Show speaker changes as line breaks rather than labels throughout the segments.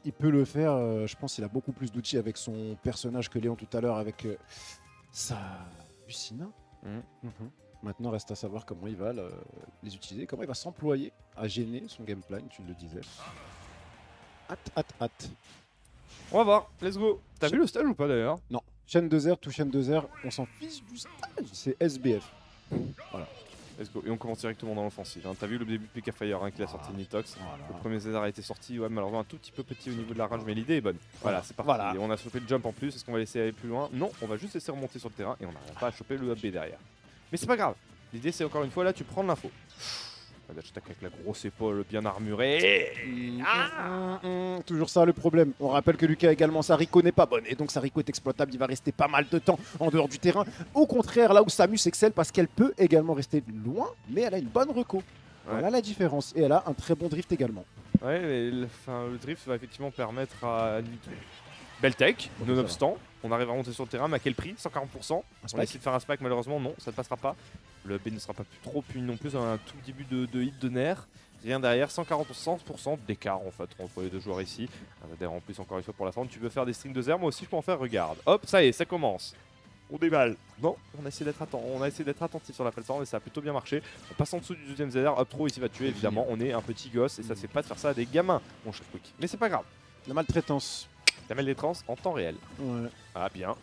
il peut le faire. Je pense qu'il a beaucoup plus d'outils avec son personnage que Léon tout à l'heure avec sa Lucina. Maintenant, reste à savoir comment il va les utiliser, comment il va s'employer à gêner son game plan, tu le disais. Hâte.
On va voir, let's go. T'as vu le stage ou pas d'ailleurs?
Non. Chaîne 2R, tout chaîne 2R, on s'en fiche du stage, c'est SBF. Voilà.
Let's go. Et on commence directement dans l'offensive. Hein. T'as vu le début de PK Fire hein, qu'il a sorti Nitox.
Voilà.
Le premier Zedar a été sorti, ouais, malheureusement un tout petit peu petit au niveau de la range, mais l'idée est bonne. Voilà, c'est parti.
Voilà.
Et on a chopé le jump en plus. Est-ce qu'on va laisser aller plus loin? Non, on va juste laisser remonter sur le terrain et on n'arrive pas à choper le up B derrière. Mais c'est pas grave. L'idée c'est encore une fois là, tu prends de l'info. J'attaque avec la grosse épaule bien armurée.
Toujours ça le problème. On rappelle que Lucas également, sa Rico n'est pas bonne. Et donc sa Rico est exploitable, il va rester pas mal de temps en dehors du terrain. Au contraire, là où Samus excelle, parce qu'elle peut également rester loin, mais elle a une bonne reco. Voilà la différence. Et elle a un très bon drift également.
Ouais, mais le drift va effectivement permettre à belle tech, nonobstant. On arrive à monter sur le terrain, mais à quel prix? 140%. On a essayé de faire un spike, malheureusement, non, ça ne passera pas. Le B ne sera pas trop puni non plus, un tout début de hit de nerf. Rien derrière, 140% d'écart en fait entre les deux joueurs ici. D'ailleurs, en plus, encore une fois, pour la forme, tu veux faire des strings de zère, moi aussi je peux en faire, regarde. Hop, ça y est, ça commence. On déballe. Non, on a essayé d'être attentif sur la plateforme et ça a plutôt bien marché. On passe en dessous du deuxième ZR, hop trop ici va tuer évidemment. On est un petit gosse et ça c'est pas de faire ça à des gamins, mon cher Quick. Mais c'est pas grave.
La maltraitance.
La maltraitance en temps réel.
Ouais.
Ah bien.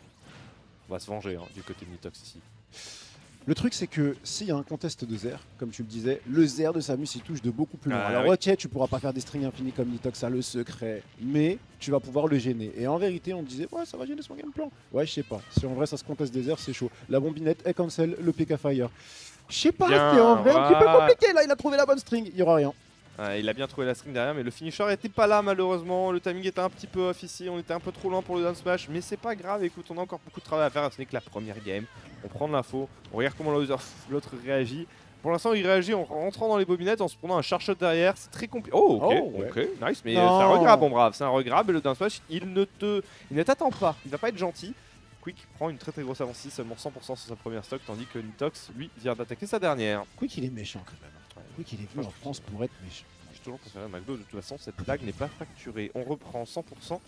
On va se venger hein, du côté de Nitox ici.
Le truc, c'est que s'il y a un contest de Zer, comme tu le disais, le Zer de Samus, il touche de beaucoup plus loin. Alors, ok, tu pourras pas faire des strings infinis comme Nitox, ça le secret, mais tu vas pouvoir le gêner. Et en vérité, on disait, ouais, ça va gêner son game plan. Ouais, je sais pas. Si en vrai, ça se conteste des Zer, c'est chaud. La bombinette, elle cancel le PK Fire. Je sais pas, c'est en vrai un petit peu compliqué. Là, il a trouvé la bonne string, il y aura rien.
Il a bien trouvé la string derrière, mais le finisher était pas là malheureusement. Le timing était un petit peu off ici. On était un peu trop loin pour le down smash, mais c'est pas grave. Écoute, on a encore beaucoup de travail à faire. Ce n'est que la première game. On prend de l'info, on regarde comment l'autre réagit. Pour l'instant, il réagit en rentrant dans les bobinettes, en se prenant un sharp shot derrière. C'est très compliqué. Oh, ok, nice. Mais c'est un regrab, mon brave. C'est un regrab. Et le down smash, il ne t'attend pas. Il va pas être gentil. Quick prend une très grosse avancée, seulement 100% sur sa première stock, tandis que Nitox, lui, vient d'attaquer sa dernière.
Quick, il est méchant quand même. Quick, il est venu en France pour être méchant.
J'ai toujours préféré McDo, de toute façon, cette blague n'est pas facturée. On reprend 100%.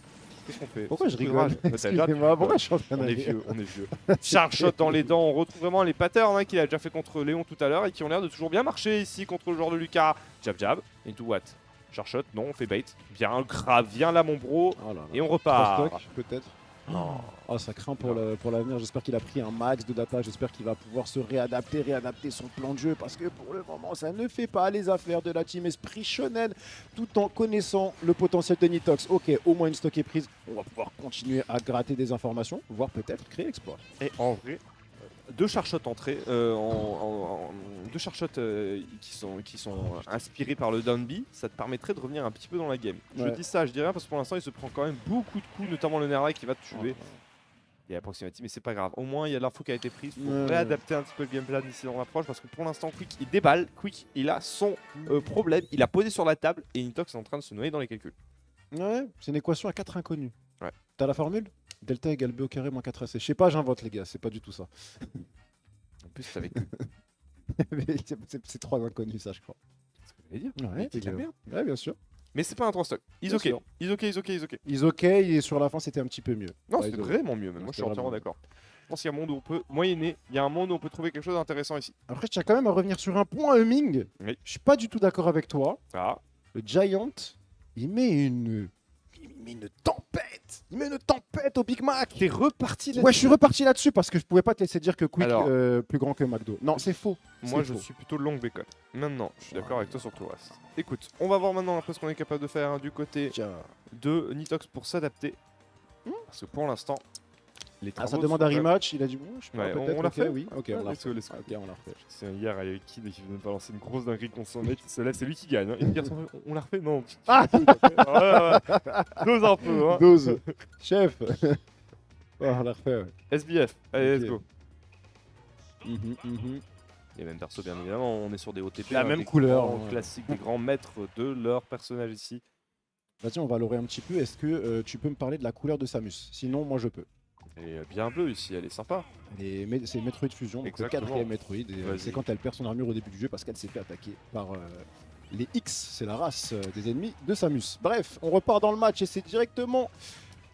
Qu'est-ce qu'on fait?
Pourquoi je rigole? Excusez-moi, pourquoi je suis en train
On est vieux. Sharp shot dans les dents, on retrouve vraiment les patterns hein, qu'il a déjà fait contre Léon tout à l'heure et qui ont l'air de toujours bien marcher ici contre le joueur de Lucas. Jab jab, into what? Sharp shot, non, on fait bait. Bien grave, viens là mon bro.
Oh là là.
Et on repart.
Peut-être.
Non.
Oh, ça craint pour l'avenir. J'espère qu'il a pris un max de data. J'espère qu'il va pouvoir se réadapter son plan de jeu. Parce que pour le moment, ça ne fait pas les affaires de la team Esprit Shonen. Tout en connaissant le potentiel de Nitox. Ok, au moins une stock est prise. On va pouvoir continuer à gratter des informations, voire peut-être créer l'exploit.
Et en vrai, deux sharp shots entrés, deux sharp shots qui sont inspirés par le down B, ça te permettrait de revenir un petit peu dans la game. Je dis ça, je dis rien parce que pour l'instant il se prend quand même beaucoup de coups, notamment le Nerlai qui va te tuer. Il y a approximative, mais c'est pas grave. Au moins il y a de l'info qui a été prise pour réadapter un petit peu le gameplay d'ici dans l'approche parce que pour l'instant Quick il déballe, Quick il a son problème, il a posé sur la table et Nitox est en train de se noyer dans les calculs.
Ouais, c'est une équation à 4 inconnus.
Ouais.
T'as la formule? Delta égale B au carré moins 4AC. Je sais pas, j'invente les gars, c'est pas du tout ça.
En plus c'est avec...
c'est 3 inconnus ça je crois.
C'est ce que j'allais dire.
Ouais,
c'est de la merde.
Ouais, bien sûr.
Mais c'est pas un 3 stock. He's ok.
Et sur la fin c'était un petit peu mieux.
Non, c'est vraiment mieux même. Moi je suis entièrement d'accord. Je pense qu'il y a un monde où on peut moyenner, il y a un monde où on peut trouver quelque chose d'intéressant ici.
Après je tiens quand même à revenir sur un point, Humming.
Oui.
Je suis pas du tout d'accord avec toi.
Ah.
Le Giant, il met une tempête. Il met une tempête au Big Mac.
T'es reparti là-dessus?
Ouais, je suis reparti là-dessus parce que je pouvais pas te laisser dire que Quick plus grand que McDo. Non, c'est faux.
Moi, je suis plutôt long bacon. Maintenant, je suis d'accord avec toi sur tout le reste. Écoute, on va voir maintenant un peu ce qu'on est capable de faire du côté de Nitox pour s'adapter. Parce que pour l'instant, les travaux
ça demande un rematch. Il a dit bon, je sais pas,
on l'a fait.
Oui, ok, on l'a fait.
Ok, on l'a refait. C'est hier, il y avait Kid qui venait de balancer une grosse dinguerie contre son mec. Il se lève, c'est lui qui gagne. Hein. Il me dit on l'a refait? Non. Dose un peu. Hein.
Dose. Chef. On l'a refait, ouais.
SBF, allez, let's go.
Et
même perso, bien évidemment, on est sur des OTP.
La même couleur.
Classique des grands maîtres de leur personnage ici.
Vas-y, on va l'orer un petit peu. Est-ce que tu peux me parler de la couleur de Samus? Sinon, moi je peux.
Elle est bien bleue ici, elle est sympa.
C'est Metroid Fusion, donc le 4ème Metroid. C'est quand elle perd son armure au début du jeu parce qu'elle s'est fait attaquer par Les X, c'est la race des ennemis de Samus. Bref, on repart dans le match et c'est directement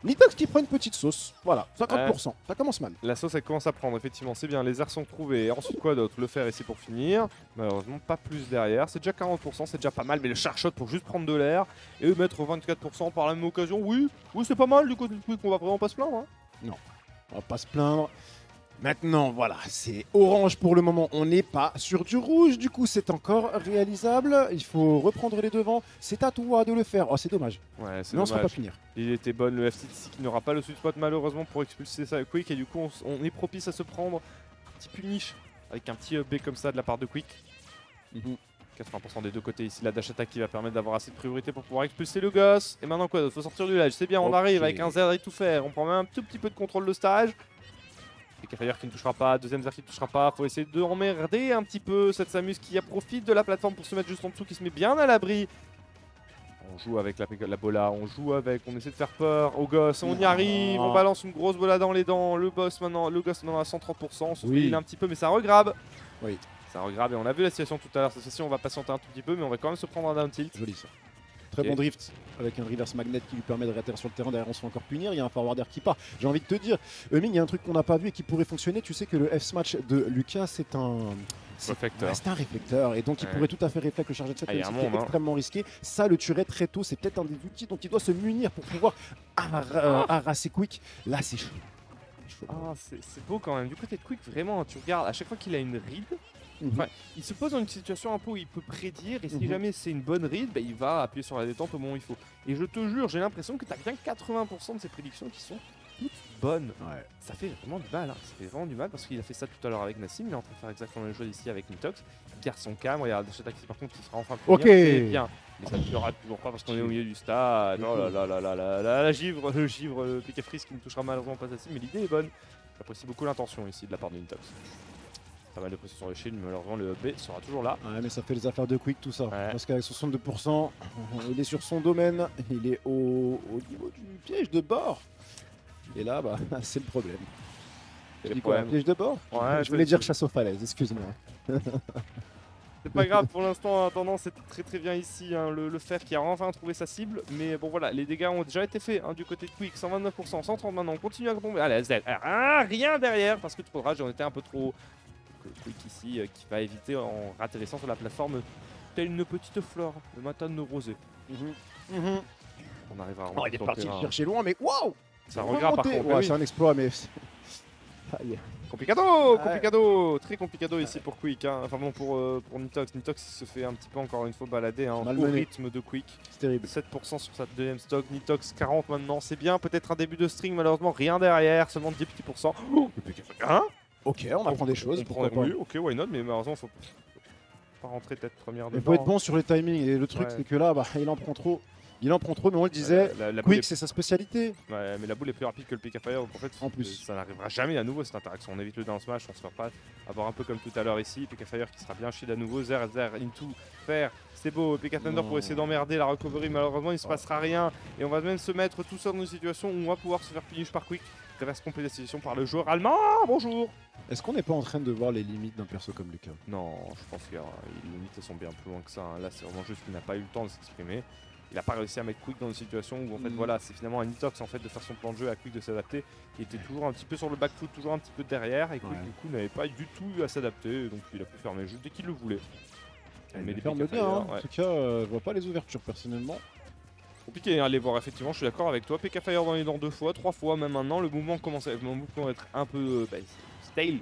Nitox qui prend une petite sauce. Voilà, 50%. Ça commence mal.
La sauce, elle commence à prendre, effectivement, c'est bien. Les airs sont trouvés. Ensuite, quoi d'autre? Le fer ici pour finir. Malheureusement, pas plus derrière. C'est déjà 40%, c'est déjà pas mal. Mais le char shot pour juste prendre de l'air et eux mettre 24% par la même occasion. Oui, c'est pas mal du côté de Quick. On va vraiment pas se plaindre. Hein.
Non, on va pas se plaindre. Maintenant, voilà, c'est orange pour le moment. On n'est pas sur du rouge, du coup, c'est encore réalisable. Il faut reprendre les devants. C'est à toi de le faire. Oh, c'est dommage.
Ouais, c'est
Mais on ne
dommage.
va pas finir.
Il était bon le FTC qui n'aura pas le sweet spot malheureusement pour expulser ça Quick. Et du coup, on est propice à se prendre un petit punish avec un petit B comme ça de la part de Quick. 80% des deux côtés ici, la dash attack qui va permettre d'avoir assez de priorité pour pouvoir expulser le gosse. Et maintenant quoi, il faut sortir du ledge. C'est bien, on arrive avec un Zerd et tout faire. On prend même un tout petit peu de contrôle de stage. PKFire qui ne touchera pas, deuxième Zerd qui ne touchera pas. Faut essayer de emmerder un petit peu cette Samus qui profite de la plateforme pour se mettre juste en dessous, qui se met bien à l'abri. On joue avec la bola, on joue avec, on essaie de faire peur au gosse, on y arrive, on balance une grosse bola dans les dents. Le gosse maintenant à 130%, on se fait un petit peu mais ça regrabe.
Oui.
Ça regrabe et on a vu la situation tout à l'heure. Cette fois-ci, on va patienter un tout petit peu, mais on va quand même se prendre un down tilt.
Joli ça. Très bon drift avec un reverse magnet qui lui permet de réatterrir sur le terrain. Derrière, on se fait encore punir. Il y a un forwarder qui part. J'ai envie de te dire, Ming, il y a un truc qu'on n'a pas vu et qui pourrait fonctionner. Tu sais que le F-Smash de Lucas, c'est un réflecteur. C'est un réflecteur et donc il pourrait tout à fait réfléchir le chargé de cette qui est extrêmement risqué. Ça le tuerait très tôt. C'est peut-être un des outils dont il doit se munir pour pouvoir harasser Quick. Là, c'est chaud.
Ah, c'est beau quand même. Du côté de Quick, vraiment, tu regardes, à chaque fois qu'il a une read, enfin, il se pose dans une situation un peu où il peut prédire et si jamais c'est une bonne read, bah, il va appuyer sur la détente au moment où il faut. Et je te jure, j'ai l'impression que tu as bien 80% de ses prédictions qui sont toutes bonnes. Ouais. Ça fait vraiment du mal, hein. Ça fait vraiment du mal parce qu'il a fait ça tout à l'heure avec Nassim, il est en train de faire exactement la même chose ici avec Nitox. Il garde son calme, regarde Dash Attack par contre qui sera enfin plus bien. Mais ça ne tuera toujours pas parce qu'on est au milieu du stade. Oh là là là là là là, le givre, le PK Freeze qui ne touchera malheureusement pas Nassim, mais l'idée est bonne. J'apprécie beaucoup l'intention ici de la part de Nitox. Pas mal de pression sur le shield, mais malheureusement le B sera toujours là.
Ouais, mais ça fait les affaires de Quick tout ça. Ouais. Parce qu'avec 62%, il est sur son domaine, il est au niveau du piège de bord. Et là, bah, c'est le problème. Tu dis quoi, piège de bord? Ouais, je voulais dire chasse aux falaises, excuse-moi.
C'est pas grave, pour l'instant, en attendant, c'était très bien ici, hein, le fer qui a enfin trouvé sa cible. Mais bon, voilà, les dégâts ont déjà été faits hein, du côté de Quick, 129%, 130 maintenant, on continue à tomber. Allez, Z, rien derrière, parce que trop de rage, on était un peu trop... Quick ici, qui va éviter en atterrissant sur la plateforme, telle une petite fleur, le matin de rosé. On arrivera à remonter
il est parti chercher loin, mais waouh!
Ça regrette par contre.
Ouais, c'est un exploit, mais...
Complicado, très complicado ici pour Quick, hein. Enfin bon pour Nitox. Nitox se fait un petit peu encore une fois balader hein, au rythme de Quick.
C'est terrible.
7% sur sa deuxième stock, Nitox 40 maintenant, c'est bien, peut-être un début de string, malheureusement rien derrière, seulement 10 petits pourcents. Hein?
Ok, on apprend des choses, pourquoi pas.
Oui, ok, why not, mais malheureusement faut pas rentrer tête première dedans.
Il faut être bon sur les timings et le truc c'est que là, bah, il en prend trop. Il en prend trop, mais on le disait, Quick c'est sa spécialité.
Ouais, mais la boule est plus rapide que le PKFire, donc en fait, ça n'arrivera jamais à nouveau cette interaction. On évite le down smash, on se fait pas avoir un peu comme tout à l'heure ici. PKFire qui sera bien shield à nouveau, Zer, into, faire, c'est beau. PK Thunder pour essayer d'emmerder la recovery, malheureusement il ne se passera rien. Et on va même se mettre tout seul dans une situation où on va pouvoir se faire punish par Quick. Reverse complet de la situation par le joueur allemand, bonjour.
Est-ce qu'on n'est pas en train de voir les limites d'un perso comme Lucas?
Non, je pense que les limites elles sont bien plus loin que ça. Là c'est vraiment juste qu'il n'a pas eu le temps de s'exprimer. Il n'a pas réussi à mettre Quick dans une situation où en fait voilà, c'est finalement un Nitox en fait de faire son plan de jeu à Quick de s'adapter. Il était toujours un petit peu sur le back foot, toujours un petit peu derrière et Quick du coup n'avait pas du tout à s'adapter, donc il a pu fermer le jeu dès qu'il le voulait.
Mais il ferme bien, hein. En tout cas, je vois pas les ouvertures personnellement.
Compliqué à aller voir effectivement, je suis d'accord avec toi. PKFire dans les dents 2 fois, 3 fois même maintenant, le mouvement commence à être un peu stale.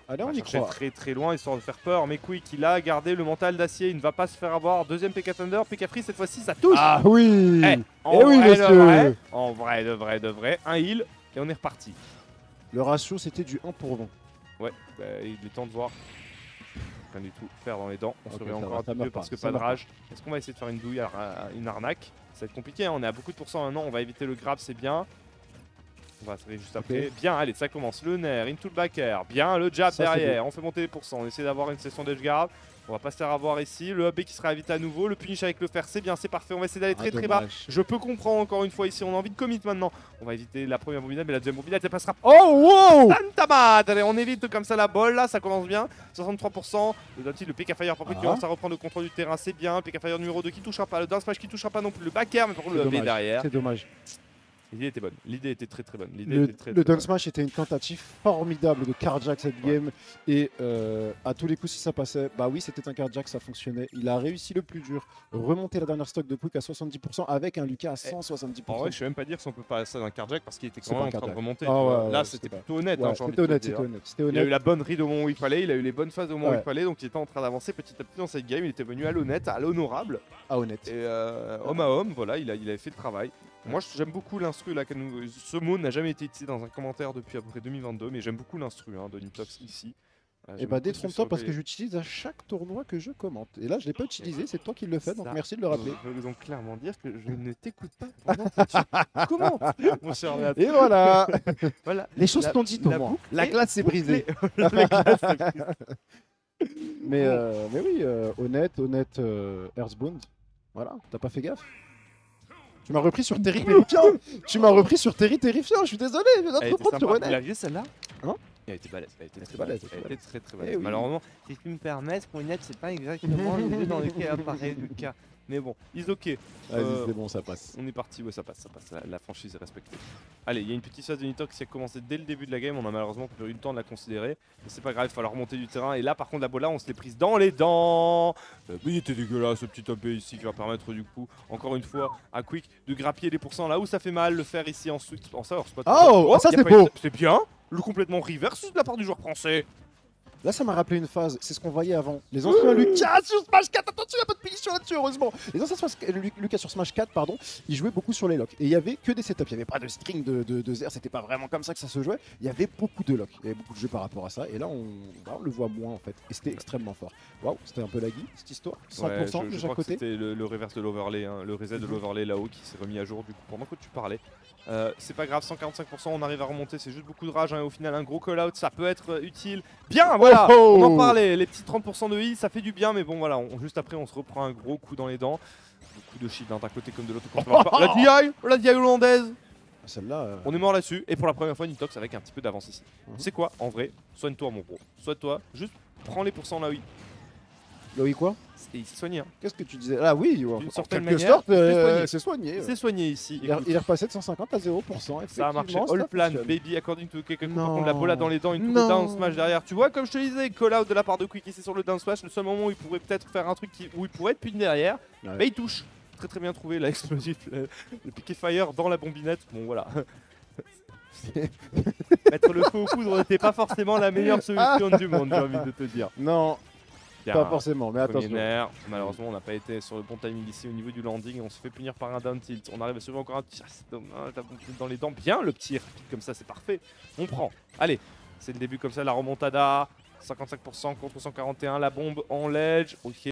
Allez, on y croit.
Très très loin histoire de faire peur, mais Quick il a gardé le mental d'acier, il ne va pas se faire avoir. Deuxième PK Thunder, PK Free cette fois-ci ça touche.
Ah oui.
En vrai de vrai, un heal et on est reparti.
Le ratio c'était du 1 pour 20.
Ouais, il est temps de voir. Rien du tout, faire dans les dents, on se réveille encore un peu mieux parce que pas de rage. Est-ce qu'on va essayer de faire une douille, une arnaque? Ça va être compliqué, hein. On est à beaucoup de pourcents maintenant, on va éviter le grab, c'est bien. On va s'arrêter juste après. Bien, allez, ça commence. Le nair, into le back air. Bien, le jab derrière. On fait monter les pourcents. On essaie d'avoir une session d'edge guard. On va pas se faire avoir ici. Le AB qui sera invité à nouveau. Le punish avec le fer, c'est bien, c'est parfait. On va essayer d'aller très bas. Je peux comprendre encore une fois ici. On a envie de commit maintenant. On va éviter la première bobinade, mais la deuxième bobinade, elle passera.
Oh wow!
Santa madre! On évite comme ça la balle. Là, ça commence bien. 63%. Le PK Fire par contre qui commence à reprendre le contrôle du terrain. C'est bien. Le PK Fire numéro 2 qui touchera pas. Le down smash qui touchera pas non plus. Le back air, mais par contre le AB derrière.
C'est dommage.
L'idée était bonne, l'idée était très bonne.
Le down smash était une tentative formidable de carjack cette game et à tous les coups si ça passait, bah oui c'était un carjack, ça fonctionnait. Il a réussi le plus dur, remonter la dernière stock de quick à 70% avec un Lucas à 170%.
En vrai je sais même pas dire si on peut pas ça d'un carjack parce qu'il était quand même en train de remonter. Là c'était plutôt honnête.
C'était honnête,
Il a eu la bonne read au moment où il fallait, il a eu les bonnes phases au moment où il fallait, donc il était en train d'avancer petit à petit dans cette game, il était venu à l'honnête, à l'honorable.
À honnête.
Et homme à homme, voilà, il avait fait le travail. Moi j'aime beaucoup l'instru là, ce mot n'a jamais été utilisé dans un commentaire depuis à peu près 2022, mais j'aime beaucoup l'instru de Nitox ici.
Et bah détrompe-toi parce que j'utilise à chaque tournoi que je commente. Et là je l'ai pas utilisé, c'est toi qui le fais, donc merci de le rappeler.
Je veux donc clairement dire que je ne t'écoute pas pendant que tu commentes, mon cher Léa.
Et voilà,
voilà.
Les choses sont dites au moins. La glace s'est brisée. Mais oui, honnête Earthbound. Voilà, t'as pas fait gaffe. Tu m'as repris sur Terry terrifiant. Tu m'as repris sur Terry terrifiant. Je suis désolé, je viens de reprendre sur honnête.
Tu l'as vu celle-là?
Hein?
Elle était balèze, elle était très
balèze.
Elle était très balèze.
Eh oui.
Malheureusement, si tu me permets, honnête, c'est pas exactement le jeu dans lequel apparaît Lucas. Mais bon, is ok.
Vas-y, c'est bon, ça passe.
On est parti, ouais, ça passe. La franchise est respectée. Allez, il y a une petite phase de Nitox qui a commencé dès le début de la game. On a malheureusement pas eu le temps de la considérer. Mais c'est pas grave, il va falloir remonter du terrain. Et là, par contre, la bola, on se l'est prise dans les dents. Il était dégueulasse, ce petit AP ici qui va permettre du coup, encore une fois, à Quick de grappiller les pourcents là où ça fait mal. Le faire ici en spot.
Oh, ça c'est beau.
C'est bien. Le complètement reverse de la part du joueur français.
Là, ça m'a rappelé une phase, c'est ce qu'on voyait avant. Les anciens Lucas sur Smash 4, attention, il n'y a pas de punition là-dessus, heureusement. Les anciens Lucas sur Smash 4, pardon, ils jouaient beaucoup sur les locks. Et il n'y avait que des setups, il n'y avait pas de string de Zer, c'était pas vraiment comme ça que ça se jouait. Il y avait beaucoup de locks, il y avait beaucoup de jeux par rapport à ça. Et là, on le voit moins en fait. Et c'était extrêmement fort. Waouh, c'était un peu laggy cette histoire. 100% de chaque côté.
C'était le reverse de l'overlay, le reset de l'overlay là-haut qui s'est remis à jour du coup pendant que tu parlais. C'est pas grave, 145%, on arrive à remonter, c'est juste beaucoup de rage. Au final, un gros call-out, ça peut être utile. Bien, voilà, on en parlait, les petits 30% de heal, ça fait du bien, mais bon, voilà, juste après, on se reprend un gros coup dans les dents. Beaucoup de shield d'un côté comme de l'autre. La DI hollandaise.
Celle-là.
On est mort là-dessus, et pour la première fois, Nitox avec un petit peu d'avance ici. C'est quoi, en vrai, soigne-toi, mon gros. Soigne-toi, juste prends les pourcents là, oui.
Là, oui, quoi?
Et il s'est soigné.
Qu'est-ce que tu disais? Ah oui,
d'une certaine
manière, c'est soigné.
C'est soigné ici.
Il est repassé de 150 à 0%.
Ça a marché. All plan, baby, according to quelqu'un. Par contre, la bola dans les dents, une coupe down smash derrière. Tu vois, comme je te disais, call out de la part de Quick ici sur le down smash. Le seul moment où il pourrait peut-être faire un truc où il pourrait être puni derrière, mais il touche. Très bien trouvé, la explosif, le piqué fire dans la bombinette. Bon, voilà. Mettre le feu aux poudres n'était pas forcément la meilleure solution du monde, j'ai envie de te dire.
Non. Pas forcément, mais attention.
Malheureusement, on n'a pas été sur le bon timing ici au niveau du landing et on se fait punir par un down tilt. On arrive à sauver encore un tir, c'est dommage, la bombe dans les dents. Bien le petit rapide comme ça, c'est parfait. On prend. Allez, c'est le début comme ça, la remontada. 55% contre 141, la bombe en ledge. Ok.